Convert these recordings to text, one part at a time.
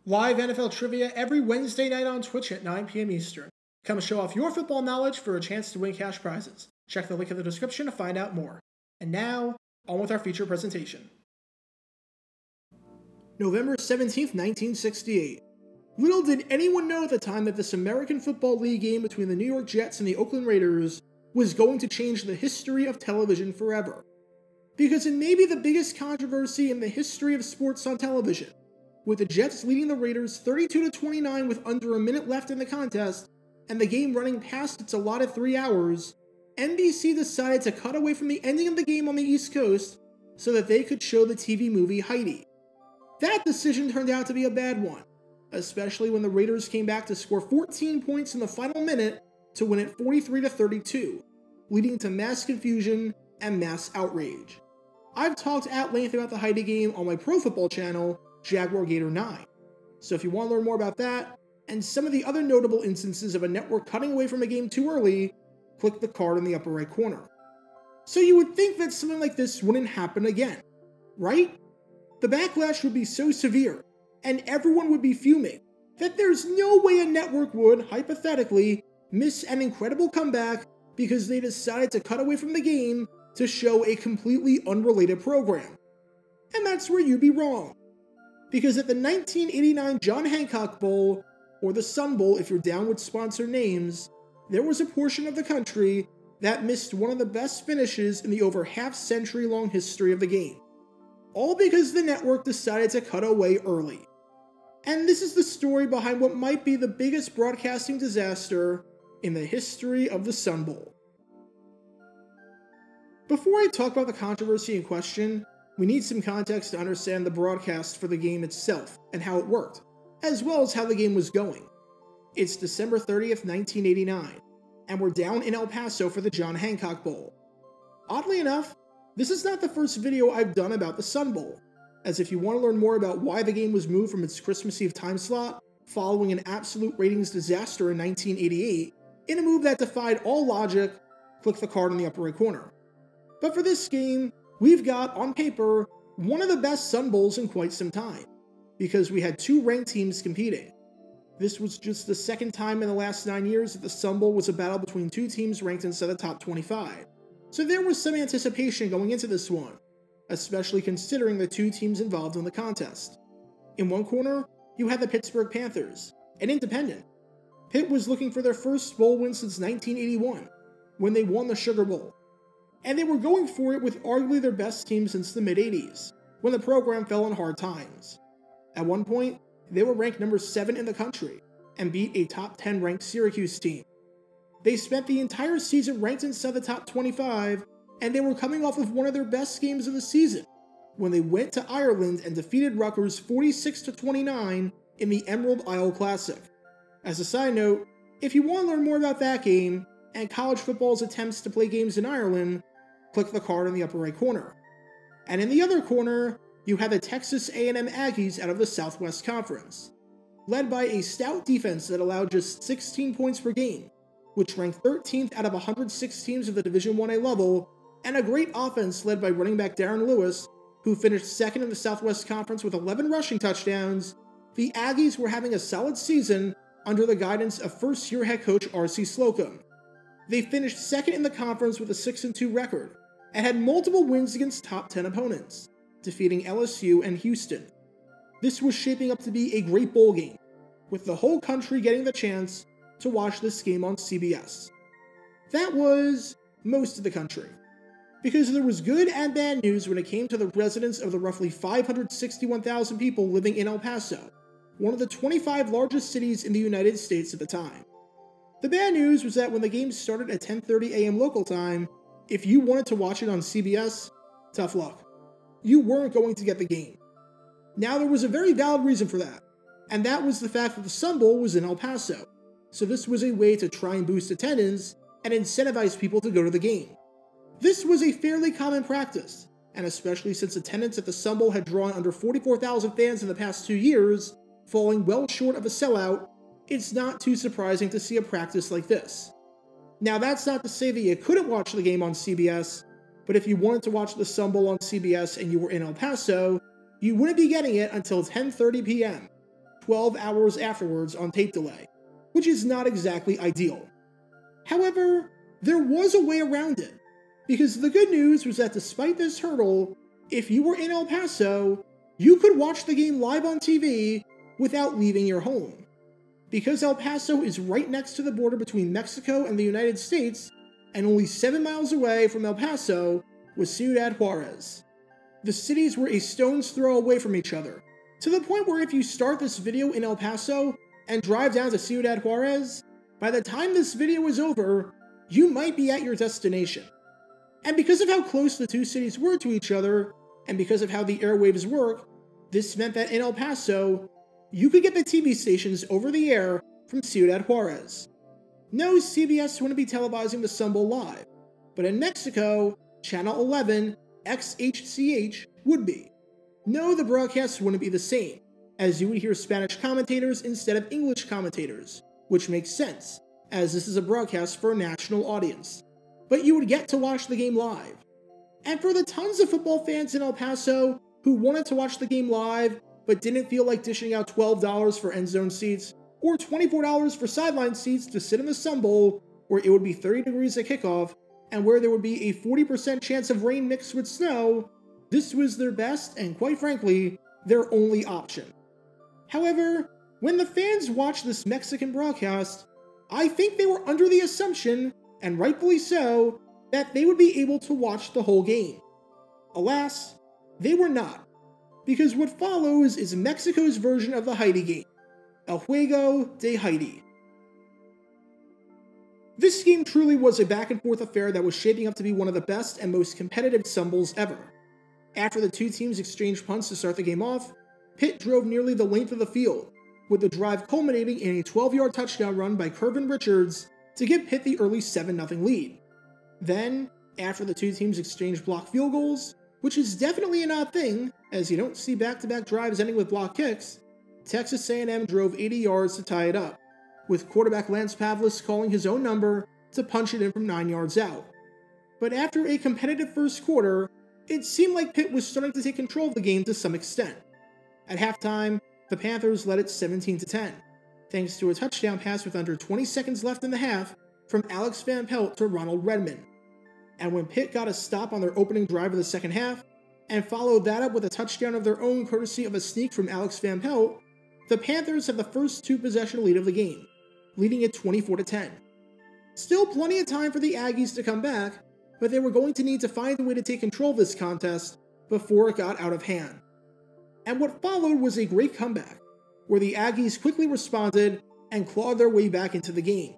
Live NFL trivia every Wednesday night on Twitch at 9 p.m. Eastern. Come show off your football knowledge for a chance to win cash prizes. Check the link in the description to find out more. And now, on with our feature presentation. November 17th, 1968. Little did anyone know at the time that this American Football League game between the New York Jets and the Oakland Raiders was going to change the history of television forever. Because it may be the biggest controversy in the history of sports on television, with the Jets leading the Raiders 32-29 with under a minute left in the contest, and the game running past its allotted 3 hours, NBC decided to cut away from the ending of the game on the East Coast so that they could show the TV movie Heidi. That decision turned out to be a bad one, especially when the Raiders came back to score 14 points in the final minute to win it 43-32, leading to mass confusion and mass outrage. I've talked at length about the Heidi game on my pro football channel, Jaguar Gator 9. So if you want to learn more about that, and some of the other notable instances of a network cutting away from a game too early, click the card in the upper right corner. So you would think that something like this wouldn't happen again, right? The backlash would be so severe, and everyone would be fuming, that there's no way a network would, hypothetically, miss an incredible comeback because they decided to cut away from the game to show a completely unrelated program. And that's where you'd be wrong. Because at the 1989 John Hancock Bowl, or the Sun Bowl if you're down with sponsor names, there was a portion of the country that missed one of the best finishes in the over half-century-long history of the game. All because the network decided to cut away early. And this is the story behind what might be the biggest broadcasting disaster in the history of the Sun Bowl. Before I talk about the controversy in question, we need some context to understand the broadcast for the game itself and how it worked, as well as how the game was going. It's December 30th, 1989, and we're down in El Paso for the John Hancock Bowl. Oddly enough, this is not the first video I've done about the Sun Bowl, as if you want to learn more about why the game was moved from its Christmas Eve time slot following an absolute ratings disaster in 1988, in a move that defied all logic, click the card in the upper right corner. But for this game, we've got, on paper, one of the best Sun Bowls in quite some time, because we had two ranked teams competing. This was just the second time in the last 9 years that the Sun Bowl was a battle between two teams ranked inside the top 25. So there was some anticipation going into this one, especially considering the two teams involved in the contest. In one corner, you had the Pittsburgh Panthers, an independent. Pitt was looking for their first bowl win since 1981, when they won the Sugar Bowl. And they were going for it with arguably their best team since the mid-80s, when the program fell on hard times. At one point, they were ranked number 7 in the country, and beat a top 10 ranked Syracuse team. They spent the entire season ranked inside the top 25, and they were coming off of one of their best games of the season, when they went to Ireland and defeated Rutgers 46-29 in the Emerald Isle Classic. As a side note, if you want to learn more about that game, and college football's attempts to play games in Ireland, click the card in the upper right corner. And in the other corner, you had the Texas A&M Aggies out of the Southwest Conference, led by a stout defense that allowed just 16 points per game, which ranked 13th out of 106 teams of the Division 1A level, and a great offense led by running back Darren Lewis, who finished second in the Southwest Conference with 11 rushing touchdowns. The Aggies were having a solid season under the guidance of first-year head coach R.C. Slocum. They finished second in the conference with a 6-2 record, and had multiple wins against top 10 opponents, defeating LSU and Houston. This was shaping up to be a great bowl game, with the whole country getting the chance to watch this game on CBS. That was most of the country, because there was good and bad news when it came to the residents of the roughly 561,000 people living in El Paso, one of the 25 largest cities in the United States at the time. The bad news was that when the game started at 10:30 a.m. local time, if you wanted to watch it on CBS, tough luck. You weren't going to get the game. Now there was a very valid reason for that, and that was the fact that the Sun Bowl was in El Paso, so this was a way to try and boost attendance and incentivize people to go to the game. This was a fairly common practice, and especially since attendance at the Sun Bowl had drawn under 44,000 fans in the past 2 years, falling well short of a sellout, it's not too surprising to see a practice like this. Now that's not to say that you couldn't watch the game on CBS, but if you wanted to watch the Sun Bowl on CBS and you were in El Paso, you wouldn't be getting it until 10:30 p.m., 12 hours afterwards on tape delay, which is not exactly ideal. However, there was a way around it, because the good news was that despite this hurdle, if you were in El Paso, you could watch the game live on TV without leaving your home. Because El Paso is right next to the border between Mexico and the United States, and only 7 miles away from El Paso was Ciudad Juarez. The cities were a stone's throw away from each other, to the point where if you start this video in El Paso and drive down to Ciudad Juarez, by the time this video is over, you might be at your destination. And because of how close the two cities were to each other, and because of how the airwaves work, this meant that in El Paso, you could get the TV stations over the air from Ciudad Juarez. No, CBS wouldn't be televising the Sun Bowl live, but in Mexico, Channel 11, WHCH, would be. No, the broadcasts wouldn't be the same, as you would hear Spanish commentators instead of English commentators, which makes sense, as this is a broadcast for a national audience. But you would get to watch the game live. And for the tons of football fans in El Paso who wanted to watch the game live, but didn't feel like dishing out $12 for end zone seats, or $24 for sideline seats to sit in the Sun Bowl, where it would be 30 degrees at kickoff, and where there would be a 40% chance of rain mixed with snow, this was their best, and quite frankly, their only option. However, when the fans watched this Mexican broadcast, I think they were under the assumption, and rightfully so, that they would be able to watch the whole game. Alas, they were not, because what follows is Mexico's version of the Heidi Game, El Juego de Heidi. This game truly was a back-and-forth affair that was shaping up to be one of the best and most competitive Sun Bowls ever. After the two teams exchanged punts to start the game off, Pitt drove nearly the length of the field, with the drive culminating in a 12-yard touchdown run by Kervin Richards to give Pitt the early 7-0 lead. Then, after the two teams exchanged blocked field goals, which is definitely an odd thing, as you don't see back-to-back drives ending with blocked kicks, Texas A&M drove 80 yards to tie it up, with quarterback Lance Pavlis calling his own number to punch it in from 9 yards out. But after a competitive first quarter, it seemed like Pitt was starting to take control of the game to some extent. At halftime, the Panthers led it 17-10, thanks to a touchdown pass with under 20 seconds left in the half from Alex Van Pelt to Ronald Redmond. And when Pitt got a stop on their opening drive of the second half, and followed that up with a touchdown of their own courtesy of a sneak from Alex Van Pelt, the Panthers had the first two-possession lead of the game, leading it 24-10. Still plenty of time for the Aggies to come back, but they were going to need to find a way to take control of this contest before it got out of hand. And what followed was a great comeback, where the Aggies quickly responded and clawed their way back into the game.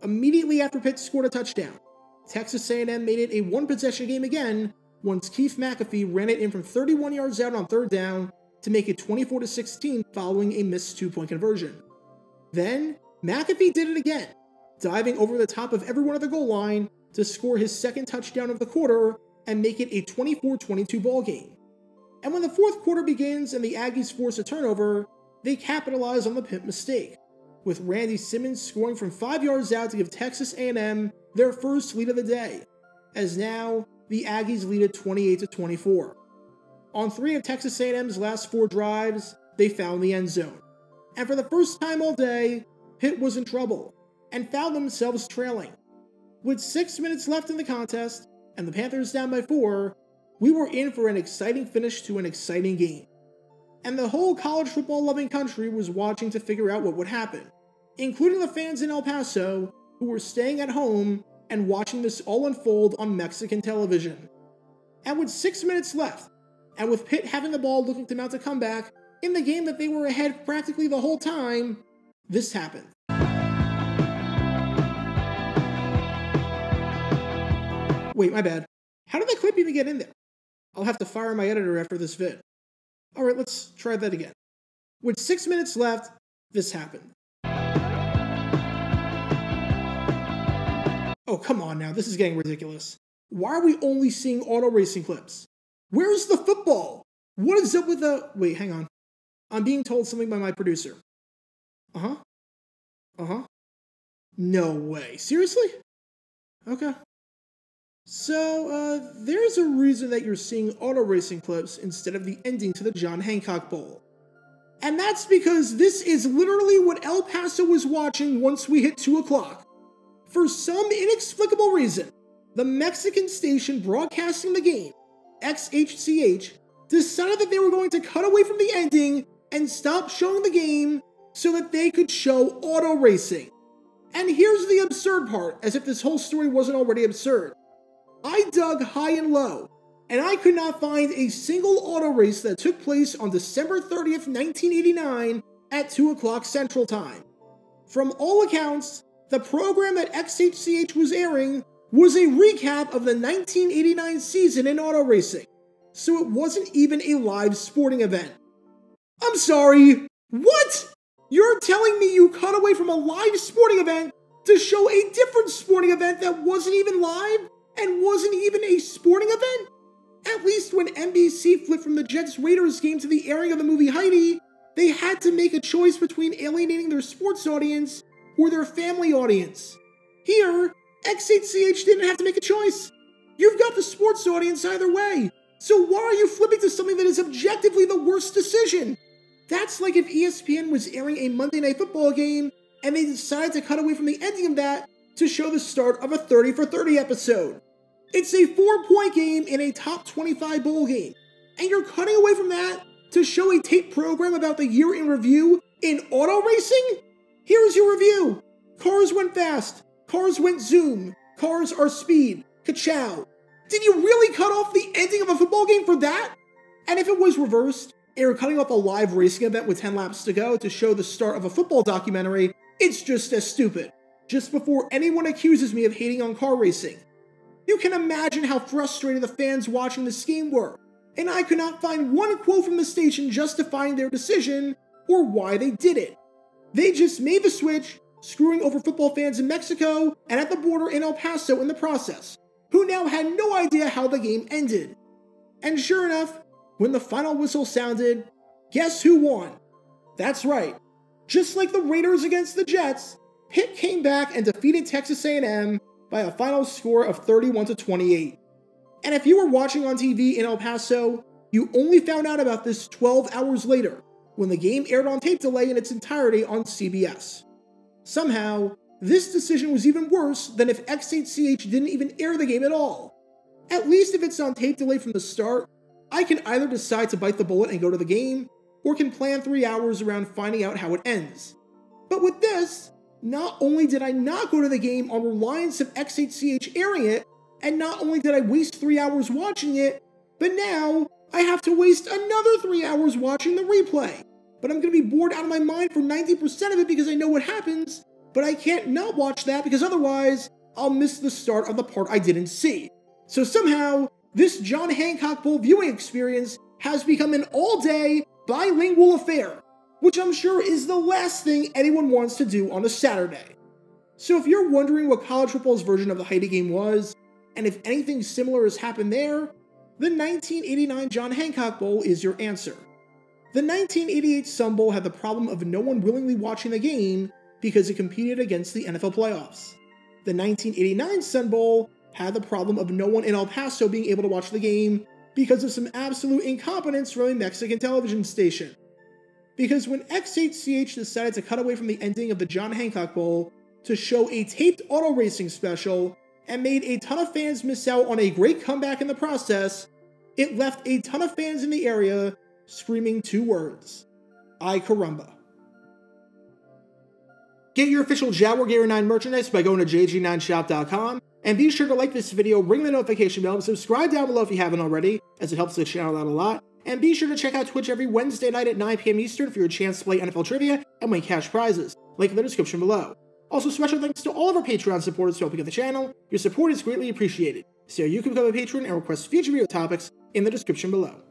Immediately after Pitt scored a touchdown, Texas A&M made it a one-possession game again once Keith McAfee ran it in from 31 yards out on third down to make it 24-16 following a missed two-point conversion. Then, McAfee did it again, diving over the top of everyone at the goal line to score his second touchdown of the quarter and make it a 24-22 ball game. And when the fourth quarter begins and the Aggies force a turnover, they capitalize on the Pitt mistake, with Randy Simmons scoring from 5 yards out to give Texas A&M their first lead of the day, as now the Aggies lead it 28-24. On 3 of Texas A&M's last 4 drives, they found the end zone. And for the first time all day, Pitt was in trouble, and found themselves trailing. With 6 minutes left in the contest, and the Panthers down by 4, we were in for an exciting finish to an exciting game. And the whole college football-loving country was watching to figure out what would happen, including the fans in El Paso who were staying at home and watching this all unfold on Mexican television. And with 6 minutes left, and with Pitt having the ball looking to mount a comeback in the game that they were ahead practically the whole time, this happened. Wait, my bad. How did that clip even get in there? I'll have to fire my editor after this vid. Alright, let's try that again. With 6 minutes left, this happened. Oh, come on now, this is getting ridiculous. Why are we only seeing auto racing clips? Where's the football? What is up with the... Wait, hang on. I'm being told something by my producer. No way. Seriously? Okay. So, there's a reason that you're seeing auto racing clips instead of the ending to the John Hancock Bowl. And that's because this is literally what El Paso was watching once we hit 2 o'clock. For some inexplicable reason, the Mexican station broadcasting the game, WHCH, decided that they were going to cut away from the ending and stop showing the game so that they could show auto racing. And here's the absurd part, as if this whole story wasn't already absurd. I dug high and low, and I could not find a single auto race that took place on December 30th, 1989 at 2 o'clock Central Time. From all accounts, the program that WHCH was airing was a recap of the 1989 season in auto racing, so it wasn't even a live sporting event. I'm sorry, what? You're telling me you cut away from a live sporting event to show a different sporting event that wasn't even live and wasn't even a sporting event? At least when NBC flipped from the Jets-Raiders game to the airing of the movie Heidi, they had to make a choice between alienating their sports audience or their family audience. Here, WHCH didn't have to make a choice. You've got the sports audience either way, so why are you flipping to something that is objectively the worst decision? That's like if ESPN was airing a Monday Night Football game and they decided to cut away from the ending of that to show the start of a 30 for 30 episode. It's a 4-point game in a top 25 bowl game, and you're cutting away from that to show a tape program about the year in review in auto racing? Here's your review. Cars went fast. Cars went zoom. Cars are speed. Ka-chow. Did you really cut off the ending of a football game for that? And if it was reversed, and you're cutting off a live racing event with 10 laps to go to show the start of a football documentary, it's just as stupid. Just before anyone accuses me of hating on car racing. You can imagine how frustrated the fans watching this game were, and I could not find one quote from the station justifying their decision or why they did it. They just made the switch, screwing over football fans in Mexico and at the border in El Paso in the process, who now had no idea how the game ended. And sure enough, when the final whistle sounded, guess who won? That's right. Just like the Raiders against the Jets, Pitt came back and defeated Texas A&M by a final score of 31-28. And if you were watching on TV in El Paso, you only found out about this 12 hours later, when the game aired on tape delay in its entirety on CBS. Somehow, this decision was even worse than if WHCH didn't even air the game at all. At least if it's on tape delay from the start, I can either decide to bite the bullet and go to the game, or can plan 3 hours around finding out how it ends. But with this, not only did I not go to the game on reliance of WHCH airing it, and not only did I waste 3 hours watching it, but now I have to waste another 3 hours watching the replay. But I'm going to be bored out of my mind for 90% of it because I know what happens, but I can't not watch that because otherwise I'll miss the start of the part I didn't see. So somehow, this John Hancock Bowl viewing experience has become an all-day, bilingual affair, which I'm sure is the last thing anyone wants to do on a Saturday. So if you're wondering what college football's version of the Heidi Game was, and if anything similar has happened there, the 1989 John Hancock Bowl is your answer. The 1988 Sun Bowl had the problem of no one willingly watching the game because it competed against the NFL playoffs. The 1989 Sun Bowl had the problem of no one in El Paso being able to watch the game because of some absolute incompetence from a Mexican television station. Because when WHCH decided to cut away from the ending of the John Hancock Bowl to show a taped auto racing special and made a ton of fans miss out on a great comeback in the process, it left a ton of fans in the area screaming 2 words: ay caramba. Get your official Jaguar Gator 9 merchandise by going to jg9shop.com, and be sure to like this video, ring the notification bell, and subscribe down below if you haven't already, as it helps the channel out a lot. And be sure to check out Twitch every Wednesday night at 9 p.m. Eastern for your chance to play NFL trivia and win cash prizes. Link in the description below. Also, special thanks to all of our Patreon supporters for helping out the channel. Your support is greatly appreciated. So you can become a patron and request future video topics in the description below.